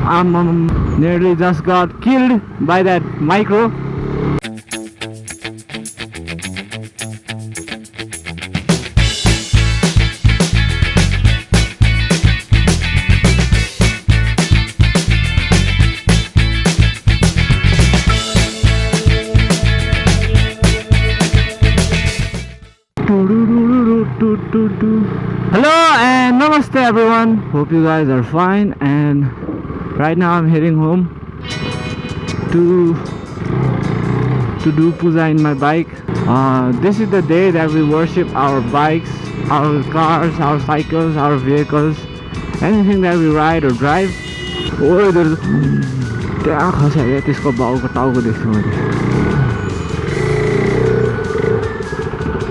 Nearly just got killed by that micro. Hello and namaste everyone. Hope you guys are fine, and right now I'm heading home to do puja in my bike. This is the day that we worship our bikes, our cars, our cycles, our vehicles, anything that we ride or drive. Oh, there's त्यहाँ खस्यो त्यसको बाउको टाउको देख्छु मैले.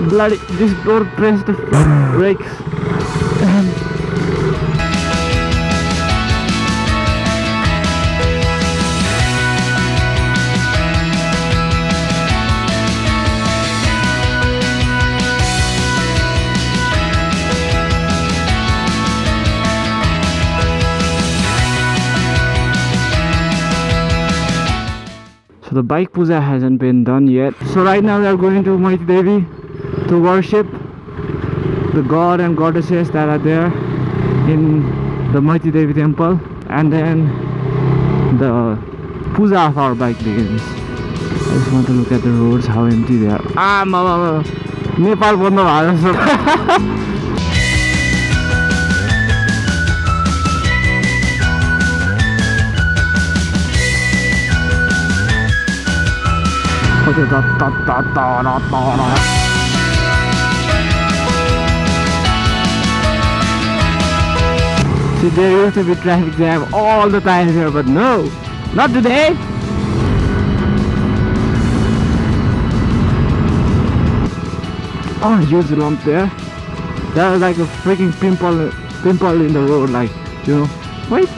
Bloody, this door pressed the brakes. So the bike puja hasn't been done yet. So right now we are going to Maitidevi to worship the god and goddesses that are there in the Maitidevi temple, and then the puja of our bike begins. I just want to look at the roads, how empty they are. Nepal banda bhayo jस्तो. See, there used to be traffic jam all the time here, but no, not today. Oh, huge lump there. That was like a freaking pimple in the road, like, you know. Wait,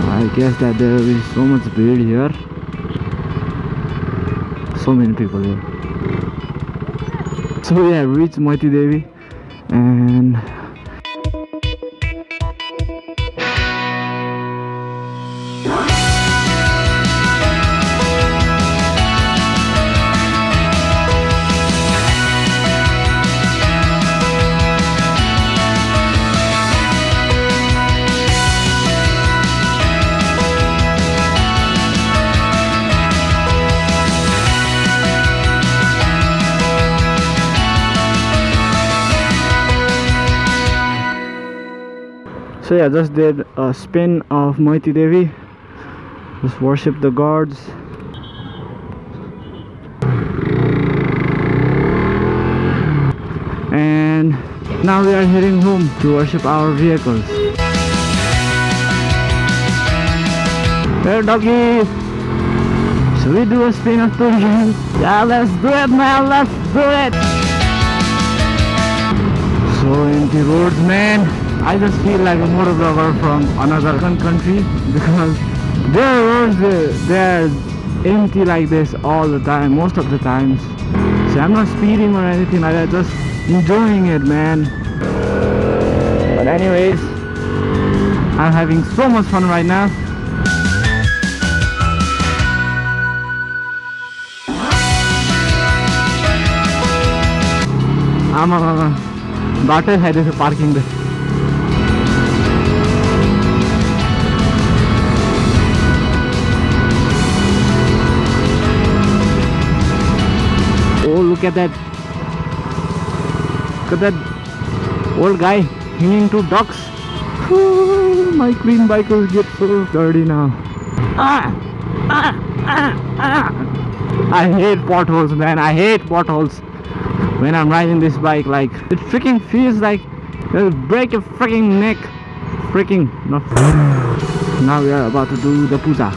I guess that there will be so much speed here. So many people here. So we have reached Maitidevi, and so yeah, just did a spin of Maitidevi. Just worship the gods. And now we are heading home to worship our vehicles. Hey doggy! Should we do a spin of two again? Yeah, let's do it, man, let's do it! So empty roads, man. I just feel like a motovlogger from another country, because their roads, they're empty like this all the time, most of the times. See, I'm not speeding or anything like that, just enjoying it, man. But anyways, I'm having so much fun right now. बाटै खाइदिएछु parking त. Oh, look at that. Look at that old guy hanging two ducks. Ooh, my green bike will get so dirty now. I hate potholes, man. I hate potholes when I'm riding this bike. Like, it freaking feels like it'll break your freaking neck. Freaking not. Now we are about to do the puja.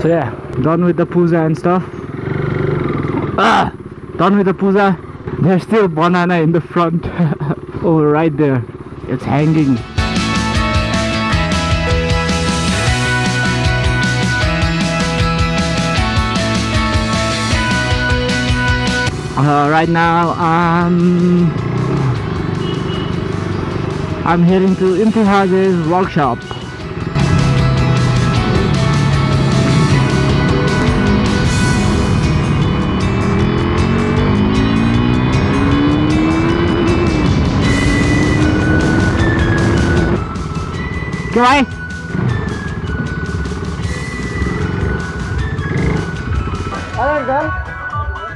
So yeah, done with the puja and stuff. Done with the puja. There's still banana in the front. Oh, right there. It's hanging. Right now, I'm heading to Imtihaz's workshop. क्यों भाई? अरे घर,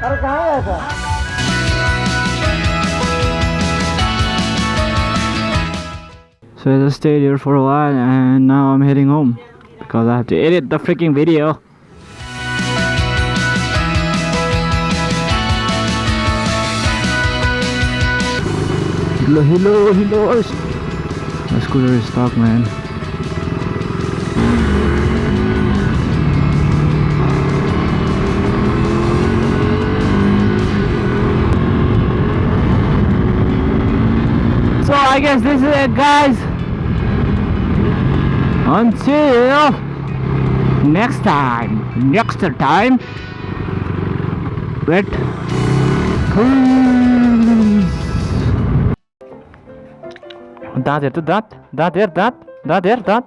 अरे कहाँ है ऐसा? So I just stayed here for a while and now I'm heading home because I have to edit the freaking video. Hello. My scooter is stuck, man. So I guess this is it, guys. Until next time. Wait.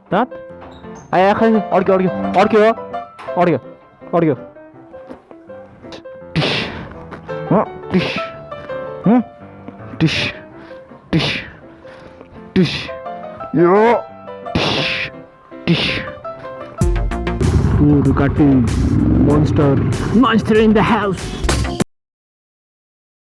That. I actually audio. Dish. Yo. Dish. Food cutting. Monster in the house.